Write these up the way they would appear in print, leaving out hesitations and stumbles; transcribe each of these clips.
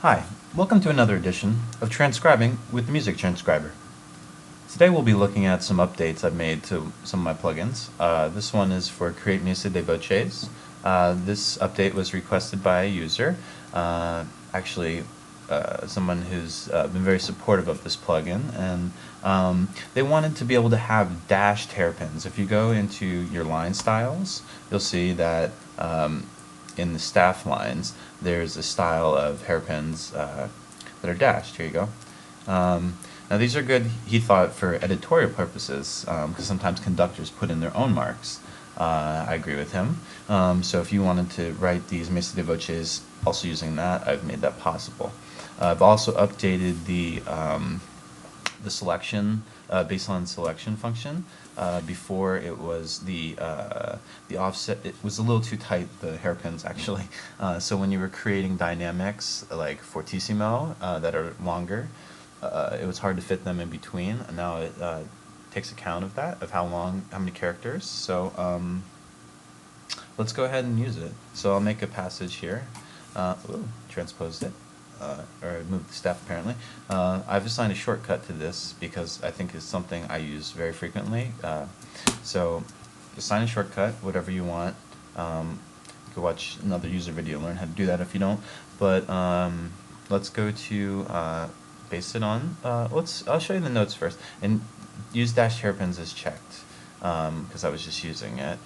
Hi, welcome to another edition of Transcribing with the Music Transcriber. Today we'll be looking at some updates I've made to some of my plugins. This one is for Create Messa Di Voces. This update was requested by a user, someone who's been very supportive of this plugin, and they wanted to be able to have dashed hairpins. If you go into your line styles, you'll see that in the staff lines there's a style of hairpins that are dashed. Here you go. Now these are good, he thought, for editorial purposes, because sometimes conductors put in their own marks. I agree with him. So if you wanted to write these Messa Di Voces also using that, I've made that possible. I've also updated the selection, baseline selection function. Before it was the offset, it was a little too tight, the hairpins actually. So when you were creating dynamics like fortissimo that are longer, it was hard to fit them in between. And now it takes account of that, of how many characters. So let's go ahead and use it. So I'll make a passage here. Transposed it. Or moved the step apparently. I've assigned a shortcut to this because I think it's something I use very frequently. So assign a shortcut, whatever you want. You can watch another user video to learn how to do that if you don't. But let's go to base it on. I'll show you the notes first, and use dashed hairpins as checked because I was just using it.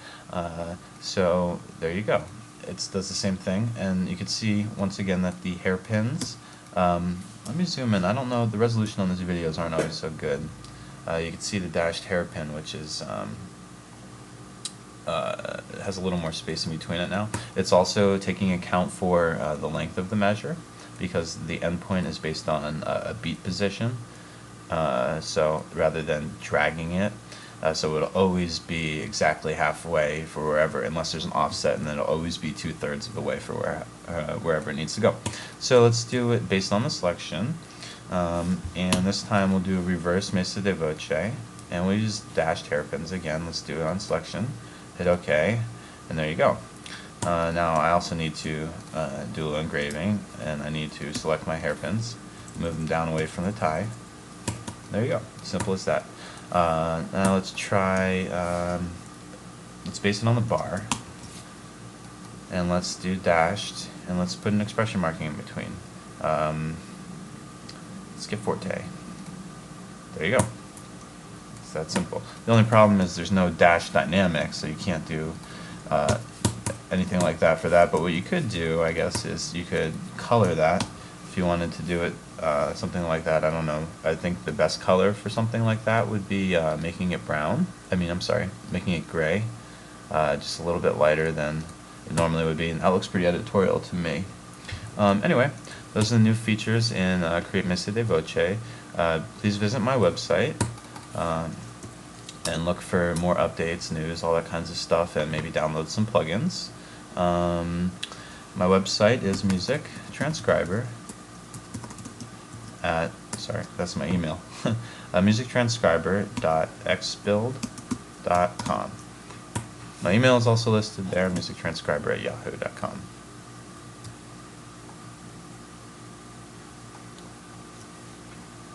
So there you go. It does the same thing, and you can see once again that the hairpins, let me zoom in. I don't know, the resolution on these videos aren't always so good. You can see the dashed hairpin, which is has a little more space in between it now. It's also taking account for the length of the measure, because the endpoint is based on a beat position, so rather than dragging it. So it'll always be exactly halfway for wherever, unless there's an offset, and then it'll always be 2/3 of the way for wherever it needs to go. So let's do it based on the selection, and this time we'll do a reverse Messa Di Voce, and we use dashed hairpins again. Let's do it on selection, hit OK, and there you go. Now I also need to do a little engraving, and I need to select my hairpins, move them down away from the tie. There you go, simple as that. Now let's try, let's base it on the bar, and let's do dashed, and let's put an expression marking in between. Let's get forte. There you go. It's that simple. The only problem is there's no dash dynamic, so you can't do anything like that for that. But what you could do, I guess, is you could color that if you wanted to do it. Something like that, I don't know. I think the best color for something like that would be making it brown. Making it gray, just a little bit lighter than it normally would be, and that looks pretty editorial to me. Anyway, those are the new features in Create Messa Di Voce. Please visit my website and look for more updates, news, all that kinds of stuff, and maybe download some plugins. My website is Music Transcriber. That's my email. musictranscriber.xbuild.com. My email is also listed there, musictranscriber@yahoo.com.